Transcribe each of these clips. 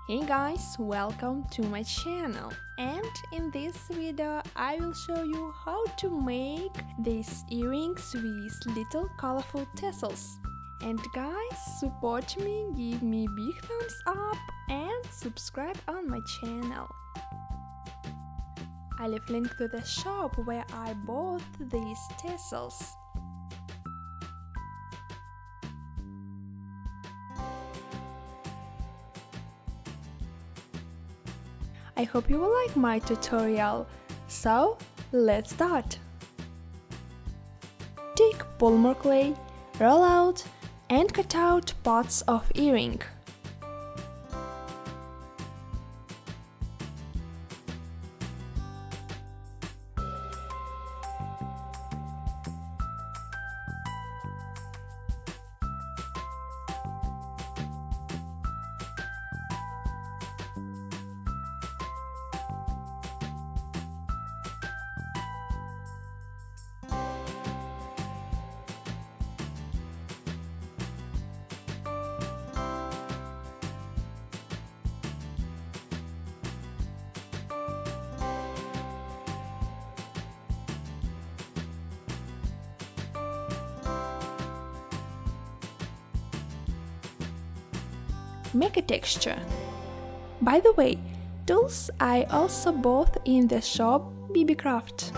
Hey guys, welcome to my channel, and in this video I will show you how to make these earrings with little colorful tassels. And guys, support me, give me big thumbs up and subscribe on my channel. I leave link to the shop where I bought these tassels. I hope you will like my tutorial, so let's start! Take polymer clay, roll out and cut out parts of earring. Make a texture. By the way, tools I also bought in the shop BB Craft.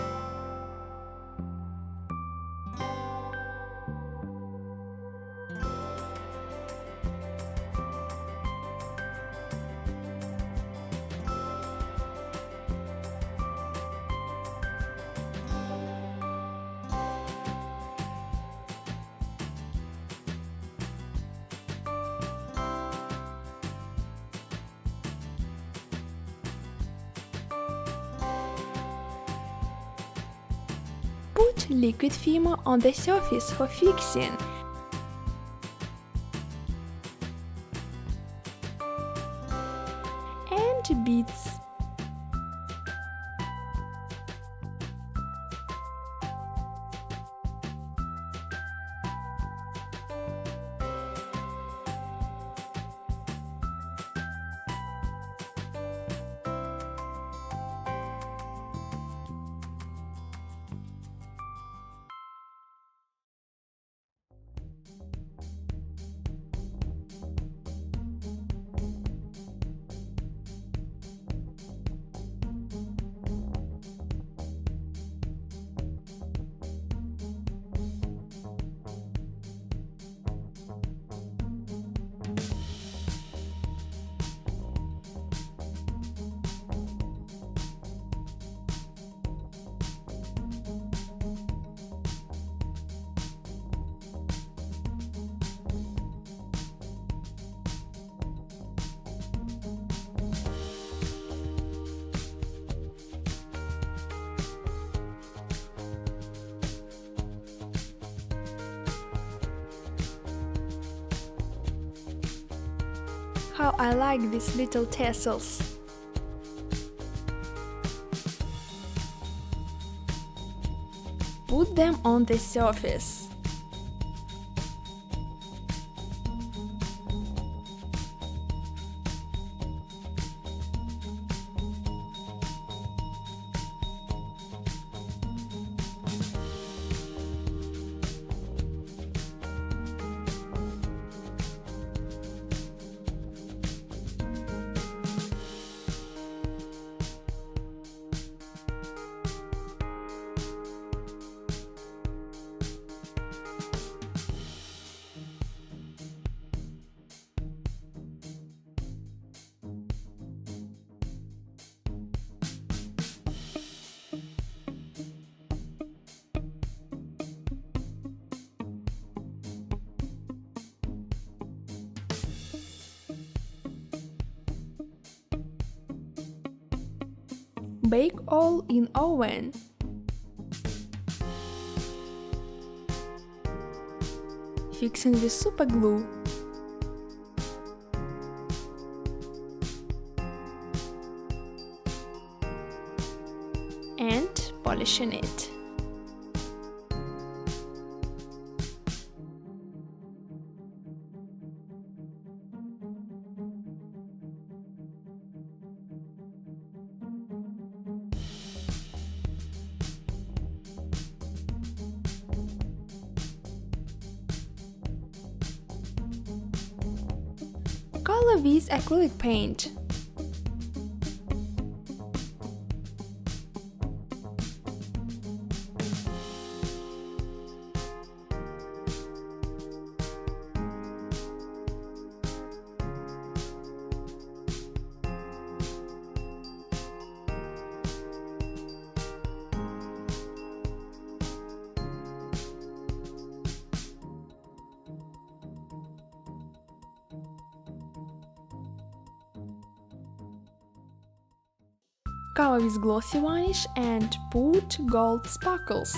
Put liquid filmer on the surface for fixing. And beads. How I like these little tassels! Put them on the surface. Bake all in oven. Fixing with super glue. And polishing it. Color with acrylic paint. Cover with glossy varnish and put gold sparkles.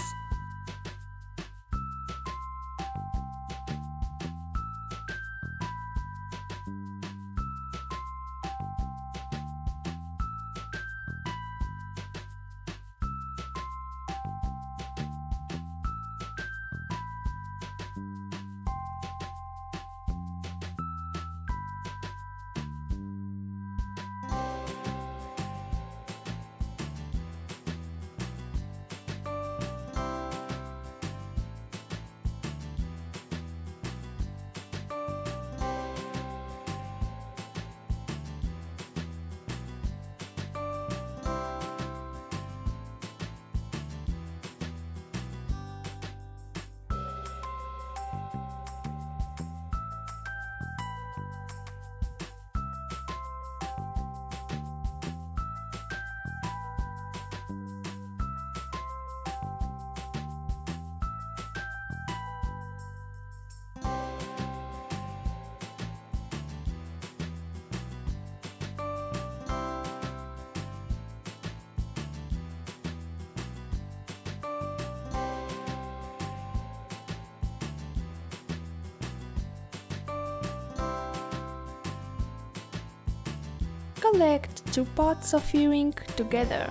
Collect 2 pots of earring together.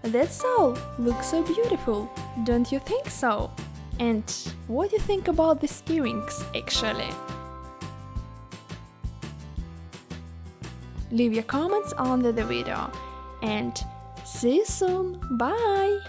That's all! Looks so beautiful, don't you think so? And what do you think about these earrings, actually? Leave your comments under the video, and see you soon! Bye!